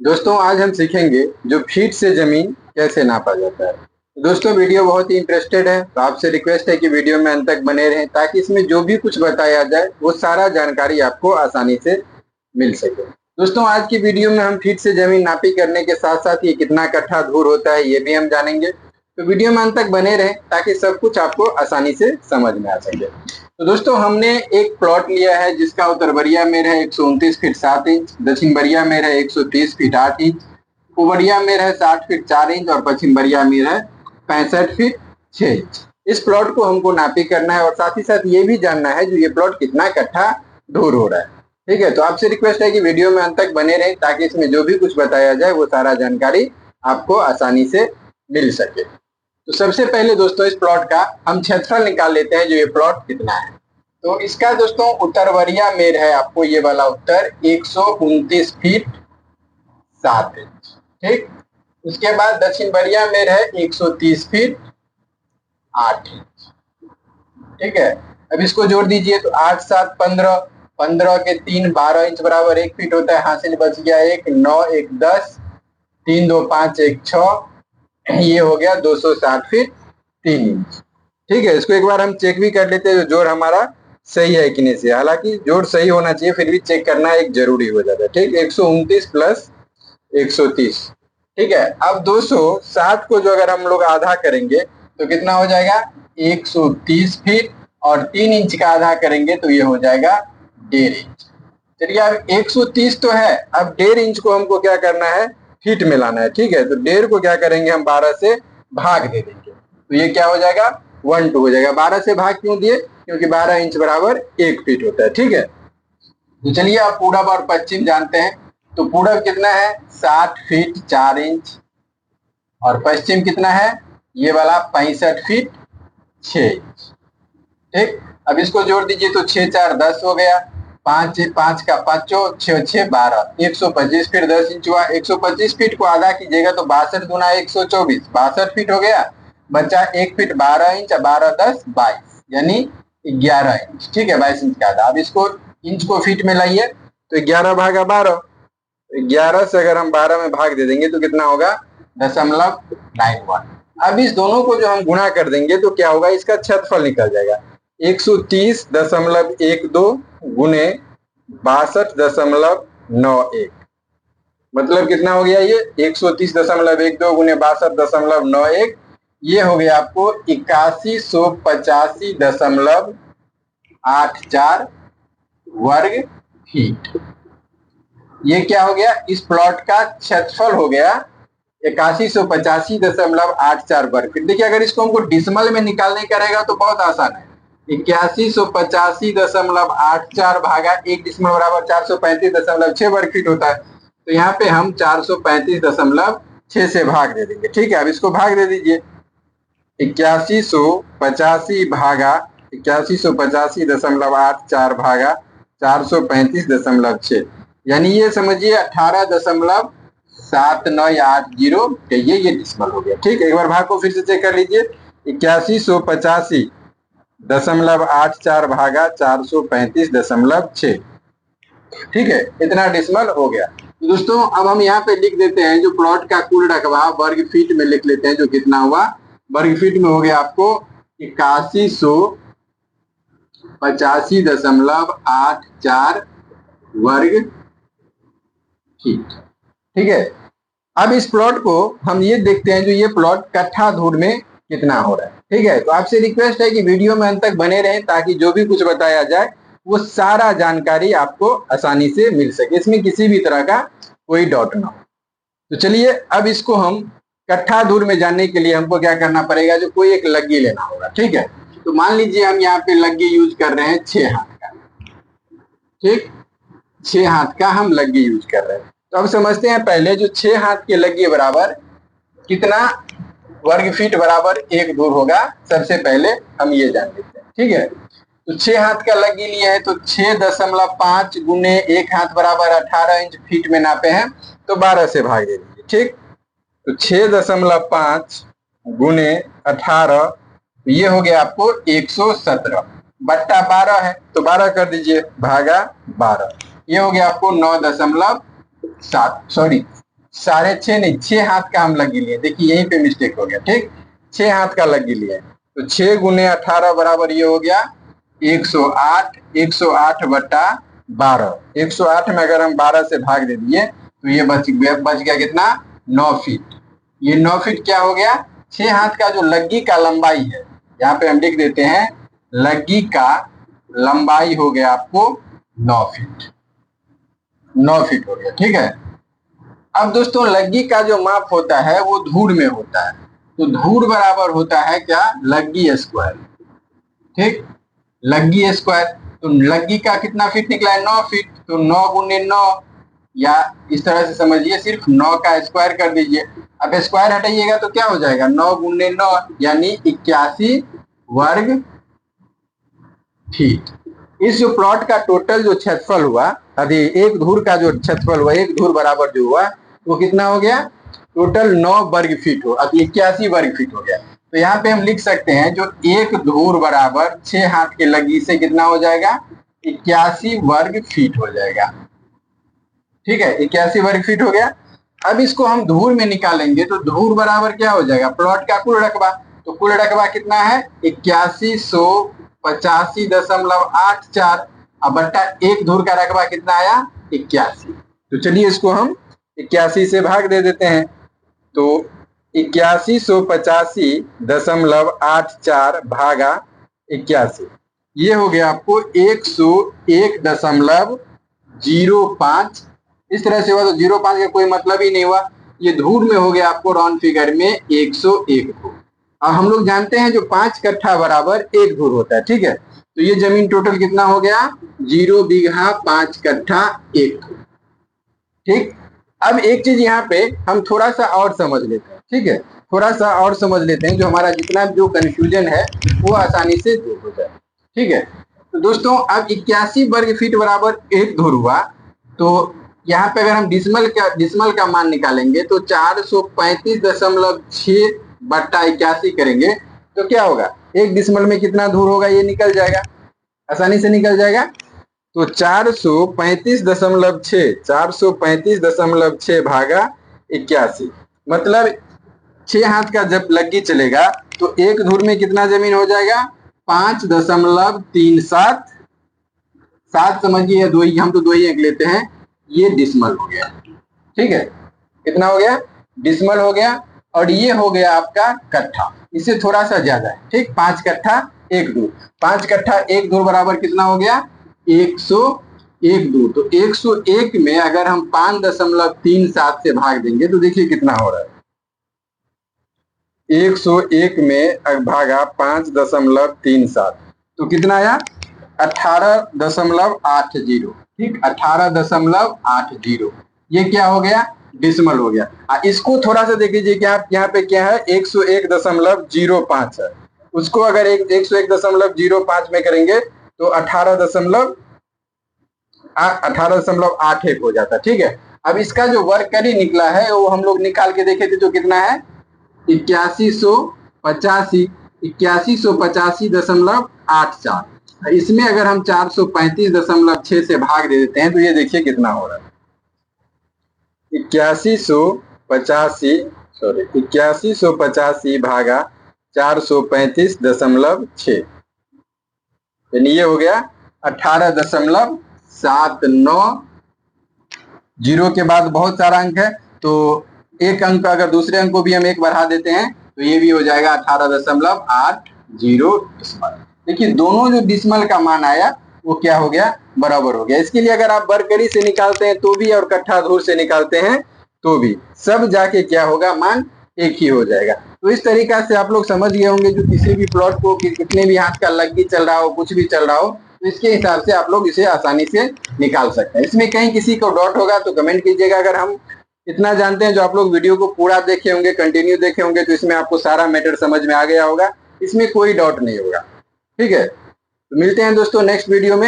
दोस्तों आज हम सीखेंगे जो फीट से जमीन कैसे नापा जाता है। दोस्तों वीडियो बहुत ही इंटरेस्टेड है तो आपसे रिक्वेस्ट है कि वीडियो में अंत तक बने रहें ताकि इसमें जो भी कुछ बताया जाए वो सारा जानकारी आपको आसानी से मिल सके। दोस्तों आज की वीडियो में हम फीट से जमीन नापी करने के साथ साथ ये कितना कट्ठा धूर होता है ये भी हम जानेंगे। तो वीडियो में अंत तक बने रहें ताकि सब कुछ आपको आसानी से समझ में आ सके। तो दोस्तों हमने एक प्लॉट लिया है जिसका उत्तर बरिया में है 129 फीट 7 इंच, दक्षिण बरिया में है 130 फीट 8 इंच, पूर्व बरिया में है 60 फीट 4 इंच और पश्चिम बरिया में है 65 फीट 6 इंच। इस प्लॉट को हमको नापी करना है और साथ ही साथ ये भी जानना है जो ये प्लॉट कितना कट्ठा धूर हो रहा है। ठीक है, तो आपसे रिक्वेस्ट है कि वीडियो में अंत तक बने रहें ताकि इसमें जो भी कुछ बताया जाए वो सारा जानकारी आपको आसानी से मिल सके। तो सबसे पहले दोस्तों इस प्लॉट का हम क्षेत्रफल निकाल लेते हैं जो ये प्लॉट कितना है। तो इसका दोस्तों उत्तर बरिया में है आपको ये वाला उत्तर 129 फीट 7 इंच। ठीक, उसके बाद दक्षिण बरिया में है 130 फीट 8 इंच। ठीक है, अब इसको जोड़ दीजिए तो 8 7 15, 15 के 3 12 इंच बराबर 1 फीट होता है। हासिल बच गया 1, 9 1 10, 3 2 5 1 6, ये हो गया 260 फीट 3 इंच। ठीक है, इसको एक बार हम चेक भी कर लेते हैं जोड़ हमारा सही है कि नहीं से। हालांकि जोड़ सही होना चाहिए फिर भी चेक करना एक जरूरी हो जाता है। ठीक, 129 प्लस 130। ठीक है, अब 260 को जो अगर हम लोग आधा करेंगे तो कितना हो जाएगा 130 फीट और 3 इंच का आधा करेंगे तो ये हो जाएगा 1.5 इंच। चलिए अब 130 तो है, अब 1.5 इंच को हमको क्या करना है फीट में लाना है। ठीक है, तो 1.5 को क्या करेंगे हम 12 से भाग दे देंगे तो ये क्या हो जाएगा 1/2 हो जाएगा। 12 से भाग क्यों दिए, क्योंकि 12 इंच बराबर 1 फीट होता है। ठीक है, तो चलिए आप पूरब और पश्चिम जानते हैं। तो पूरब कितना है 60 फीट 4 इंच और पश्चिम कितना है ये वाला 65 फीट 6 इंच। ठीक, अब इसको जोड़ दीजिए तो 6 4 10 हो गया, 5 5 का 5 6 6 12, 125 फीट 10 इंच हुआ। 125 फीट को आधा कीजिएगा तो 62 गुना 124, 62 फीट हो गया। बचा 1 फीट 12 इंच, 12 10 22 यानी 11 इंच। ठीक है, 22 इंच का आधा। अब इसको इंच को फीट में लाइए तो 11 भागा 12, 11 से अगर हम 12 में भाग दे देंगे तो कितना होगा 0.91। अब इस दोनों को जो हम गुणा कर देंगे तो क्या होगा इसका क्षेत्रफल निकल जाएगा 130.12 गुने 62.91। मतलब कितना हो गया ये 130.12 गुने 62.91, ये हो गया आपको 8185.84 वर्ग फीट। ये क्या हो गया इस प्लॉट का क्षेत्रफल हो गया 8185.84 वर्ग फीट। देखिए अगर इसको हमको डिसमल में निकालने का रहेगा तो बहुत आसान है। 8185.84 भागा 1 डिसमल बराबर 435.6 वर्ग फीट होता है। तो यहाँ पे हम 435.6 से भाग दे देंगे। ठीक है, अब इसको भाग दे दीजिए 8185 भागा 8185.84 भागा 435.6 यानी ये समझिए 18.7980 कहिए ये डिसमल हो गया। ठीक है, एक बार भाग को फिर से चेक कर लीजिए 8185.84 भागा 435.6। ठीक है, इतना डिसमल हो गया। तो दोस्तों अब हम यहाँ पे लिख देते हैं जो प्लॉट का कुल रकबा वर्ग फीट में लिख लेते हैं जो कितना हुआ वर्ग फीट में हो गया आपको 8185.84 वर्ग फीट। ठीक है, अब इस प्लॉट को हम ये देखते हैं जो ये प्लॉट कट्ठा धूर में कितना हो रहा है। ठीक है, तो आपसे रिक्वेस्ट है कि वीडियो में अंत तक बने रहें ताकि जो भी कुछ बताया जाए वो सारा जानकारी आपको आसानी से मिल सके, इसमें किसी भी तरह का कोई डाउट ना हो। तो चलिए अब इसको हम कट्ठा धूर में जानने के लिए हमको क्या करना पड़ेगा जो कोई एक लग्गी लेना होगा। ठीक है, तो मान लीजिए हम यहाँ पे लग्गी यूज कर रहे हैं 6 हाथ का। ठीक, 6 हाथ का हम लग्गी यूज कर रहे हैं। तो अब समझते हैं पहले जो 6 हाथ के लग्गी बराबर कितना वर्ग फीट बराबर 1 धूर होगा। सबसे पहले हम ये जान लेते हैं। ठीक है, तो 6 हाथ का लग्गी लिए है तो 6.5 गुने 1 हाथ बराबर 18 इंच फीट में नापे हैं तो 12 से भाग दे दीजिए। ठीक, तो 6.5 गुने 18 ये हो गया आपको 117 बट्टा 12 है तो 12 कर दीजिए भागा 12, ये हो गया आपको 9.7 सॉरी 6.5 नहीं, 6 हाथ का हम लग्गी लिए। देखिए यहीं पे मिस्टेक हो गया, ठीक, 6 हाथ का लग्गी लिए। तो 6 गुने 18 बराबर ये हो गया 108। 108 बटा 12, 108 में अगर हम 12 से भाग दे दिए तो ये बच गया कितना, 9 फीट। ये 9 फीट क्या हो गया, 6 हाथ का जो लग्गी का लंबाई है, यहाँ पे हम लिख देते हैं लग्गी का लंबाई हो गया आपको 9 फीट। 9 फीट हो गया, ठीक है। अब दोस्तों लग्गी का जो माप होता है वो धूर में होता है। तो धूर बराबर होता है क्या, लग्गी स्क्वायर, ठीक, लग्गी स्क्वायर। तो लग्गी का कितना फीट निकला है, 9 फीट। तो 9 गुने 9, या इस तरह से समझिए सिर्फ 9 का स्क्वायर कर दीजिए। अब स्क्वायर हटाइएगा तो क्या हो जाएगा, 9 गुने 9 यानी 81 वर्ग फीट। इस जो प्लॉट का टोटल जो क्षेत्रफल हुआ, अभी एक धूर का जो क्षेत्रफल हुआ, एक धूर बराबर जो हुआ वो कितना हो गया, टोटल 9 वर्ग फीट हो, अब 81 वर्ग फीट हो गया। तो यहाँ पे हम लिख सकते हैं जो एक धूर बराबर 6 हाथ के लग्गी से कितना हो जाएगा, 81 वर्ग फीट हो जाएगा, ठीक है, 81 वर्ग फीट हो गया। अब इसको हम धूर में निकालेंगे तो धूर बराबर क्या हो जाएगा, प्लॉट का कुल रकबा। तो कुल रकबा कितना है, 8185.84। अब बट्टा एक धूर का रकबा कितना आया, 81। तो चलिए इसको हम 81 से भाग दे देते हैं। तो 8185.84 भागा 81, ये हो गया आपको 101.05। इस तरह से हुआ तो 0.5 का कोई मतलब ही नहीं हुआ, ये धूर में हो गया आपको राउंड फिगर में 101 धूर। अब हम लोग जानते हैं जो 5 कट्ठा बराबर 1 धूर होता है, ठीक है। तो ये जमीन टोटल कितना हो गया, 0 बीघा 5 कट्ठा 1 धूर, ठीक। अब एक चीज यहाँ पे हम थोड़ा सा और समझ लेते हैं, ठीक है, थोड़ा सा और समझ लेते हैं, जो हमारा जितना जो कंफ्यूजन है वो आसानी से दूर हो जाए, ठीक है। तो दोस्तों अब 81 वर्ग फीट बराबर 1 धूर हुआ। तो यहाँ पे अगर हम डिसमल का मान निकालेंगे तो 435.6 बट्टा 81 करेंगे तो क्या होगा, एक डिसमल में कितना धूर होगा ये निकल जाएगा, आसानी से निकल जाएगा। तो 435.6 भागा 81, मतलब 6 हाथ का जब लग्गी चलेगा तो एक धूर में कितना जमीन हो जाएगा, 5.37। 7 समझिए, दो ही, हम तो 2 ही अंक लेते हैं, ये डिसमल हो गया, ठीक है, कितना हो गया, डिसमल हो गया। और ये हो गया आपका कट्ठा, इससे थोड़ा सा ज्यादा है, ठीक, 5 कट्ठा 1 धूर। 5 कट्ठा 1 धूर बराबर कितना हो गया, 101 धूर। तो 101 में अगर हम 5.37 से भाग देंगे तो देखिए कितना हो रहा है, 101 में भागा 5.37 तो कितना आया, 18.80, ठीक, 18.80, ये क्या हो गया, डिसमल हो गया। इसको थोड़ा सा देख लीजिए कि आप यहाँ पे क्या है, 101.05 है, उसको अगर 101.05 में करेंगे तो 18.81 हो जाता, ठीक है। अब इसका जो वर्ग करी निकला है वो हम लोग निकाल के देखे थे, जो कितना है 8185.84। इसमें अगर हम 435.6 से भाग दे देते हैं तो ये देखिए कितना हो रहा है, 8185 भागा 435.6, यानी ये हो गया 18.79। जीरो के बाद बहुत सारा अंक है, तो एक अंक अगर दूसरे अंक को भी हम एक बढ़ा देते हैं तो ये भी हो जाएगा 18.80 डिसमल। देखिए दोनों जो डिसमल का मान आया वो क्या हो गया, बराबर हो गया। इसके लिए अगर आप बरकरी से निकालते हैं तो भी और कट्ठा धूर से निकालते हैं तो भी, सब जाके क्या होगा, मान एक ही हो जाएगा। तो इस तरीका से आप लोग समझ गए होंगे जो किसी भी प्लॉट को कितने भी हाथ का लग्गी चल रहा हो, कुछ भी चल रहा हो, तो इसके हिसाब से आप लोग इसे आसानी से निकाल सकते हैं। इसमें कहीं किसी को डाउट होगा तो कमेंट कीजिएगा। अगर हम इतना जानते हैं, जो आप लोग वीडियो को पूरा देखे होंगे, कंटिन्यू देखे होंगे, तो इसमें आपको सारा मैटर समझ में आ गया होगा, इसमें कोई डाउट नहीं होगा, ठीक है। तो मिलते हैं दोस्तों नेक्स्ट वीडियो में।